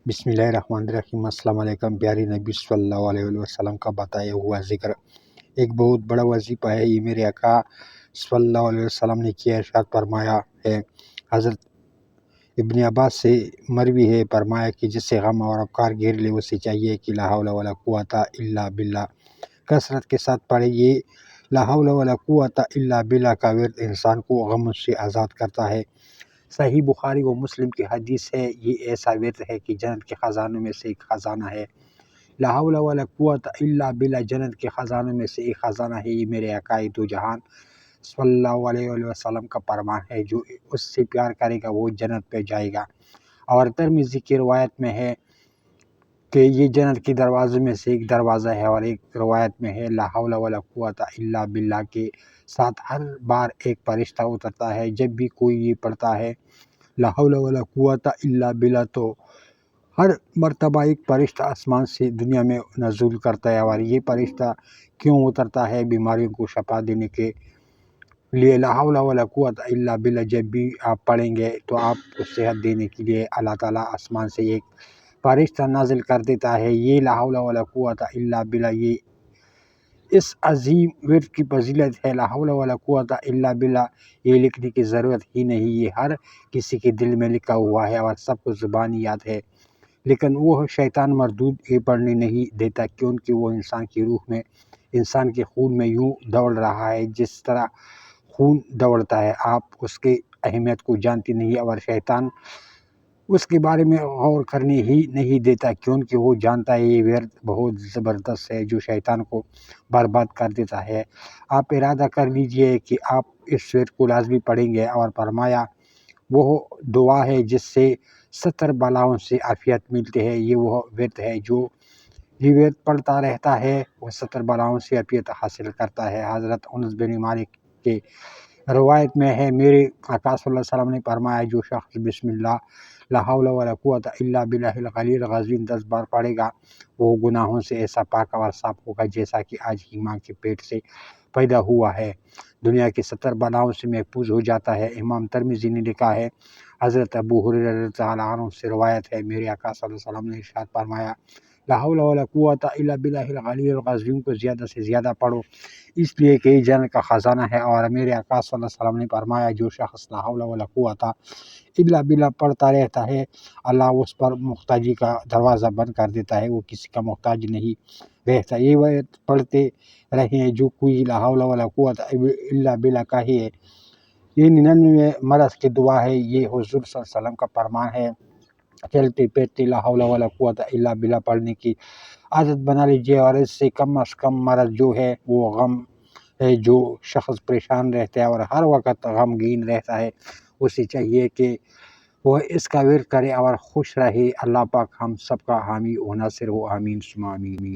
بسم اللہ الرحمن الرحیم۔ السلام علیکم۔ پیاری نبی صلی اللہ علیہ وسلم کا بتایا ہوا ذکر ایک بہت بڑا وظیفہ ہے۔ یہ میرے آقا صلی اللہ علیہ وسلم نے کیا، ارشاد فرمایا ہے۔ حضرت ابن عباس سے مروی ہے، فرمایا کہ جس سے غم اور افکار گھیر لے اسے چاہیے کہ لا حول ولا قوت الا باللہ کثرت کے ساتھ پڑھے۔ یہ لا حول ولا قوت الا باللہ کا ورد انسان کو غم سے آزاد کرتا ہے۔ صحیح بخاری و مسلم کی حدیث ہے، یہ ایسا ورد ہے کہ جنت کے خزانوں میں سے ایک خزانہ ہے۔ لا حول ولا قوت الا باللہ جنت کے خزانوں میں سے ایک خزانہ ہے۔ یہ میرے آقا دو جہان صلی اللہ علیہ وسلم کا فرمان ہے، جو اس سے پیار کرے گا وہ جنت پہ جائے گا۔ اور ترمذی کی روایت میں ہے کہ یہ جنت کے دروازوں میں سے ایک دروازہ ہے، اور ایک روایت میں ہے لا حول ولا قوت الا باللہ کے ساتھ ہر بار ایک فرشتہ اترتا ہے۔ جب بھی کوئی یہ پڑھتا ہے لا حول ولا قوت الا باللہ تو ہر مرتبہ ایک فرشتہ آسمان سے دنیا میں نزول کرتا ہے۔ اور یہ فرشتہ کیوں اترتا ہے؟ بیماریوں کو شفا دینے کے لیے۔ لا حول ولا قوت الا باللہ جب بھی آپ پڑھیں گے تو آپ کو صحت دینے کے لیے اللہ تعالیٰ آسمان سے ایک فرشتہ نازل کر دیتا ہے۔ یہ لا حول ولا قوت الا باللہ یہ اس عظیم ورد کی فضیلت ہے۔ لا حول ولا قوت الا باللہ یہ لکھنے کی ضرورت ہی نہیں، یہ ہر کسی کے دل میں لکھا ہوا ہے اور سب کو زبانی یاد ہے، لیکن وہ شیطان مردود یہ پڑھنے نہیں دیتا، کیونکہ وہ انسان کی روح میں، انسان کے خون میں یوں دوڑ رہا ہے جس طرح خون دوڑتا ہے۔ آپ اس کی اہمیت کو جانتے نہیں، اور شیطان اس کے بارے میں غور کرنے ہی نہیں دیتا، کیونکہ وہ جانتا ہے یہ ورد بہت زبردست ہے جو شیطان کو برباد کر دیتا ہے۔ آپ ارادہ کر لیجئے کہ آپ اس ورد کو لازمی پڑھیں گے، اور فرمایا وہ دعا ہے جس سے 70 بلاؤں سے عافیت ملتی ہے۔ یہ وہ ورد ہے جو یہ ورد پڑھتا رہتا ہے وہ 70 بلاؤں سے عافیت حاصل کرتا ہے۔ حضرت انس بن مالک کے روایت میں ہے، میرے آقا صلی اللہ علیہ وسلم نے فرمایا جو شخص بسم اللہ لا حول ولا قوت الا باللہ العلی العظیم 10 بار پڑھے گا وہ گناہوں سے ایسا پاک اور صاف ہوگا جیسا کہ آج ہی ماں کے پیٹ سے پیدا ہوا ہے، دنیا کی 70 بلاؤں سے محفوظ ہو جاتا ہے۔ امام ترمذی نے لکھا ہے، حضرت ابو ہریرہ رضی اللہ عنہ سے روایت ہے، میرے آقا صلی اللہ علیہ وسلم نے ارشاد فرمایا لا حول ولا قوت الا باللہ العلی العظیم کو زیادہ سے زیادہ پڑھو، اس لیے کہ یہ جنت کا خزانہ ہے۔ اور میرے آقا صلی اللہ علیہ وسلم نے فرمایا جو شخص لا حول ولا قوت الا باللہ پڑھتا رہتا ہے اللہ اس پر محتاجی کا دروازہ بند کر دیتا ہے، وہ کسی کا محتاج نہیں رہتا۔ یہ وہ پڑھتے رہیں جو کوئی لا حول ولا قوت الا باللہ کا ہی ہے، یہ 99 مرض کی دعا ہے۔ یہ حضور صلی اللہ علیہ وسلم کا فرمان ہے، چلتے پھرتے لا حول ولا قوت الا باللہ پڑھنے کی عادت بنا لیجیے، اور اس سے کم از کم مرض جو ہے وہ غم ہے۔ جو شخص پریشان رہتا ہے اور ہر وقت غمگین رہتا ہے اسے چاہیے کہ وہ اس کا ورد کرے اور خوش رہے۔ اللہ پاک ہم سب کا حامی و ناصر ہو، آمین ثم آمین۔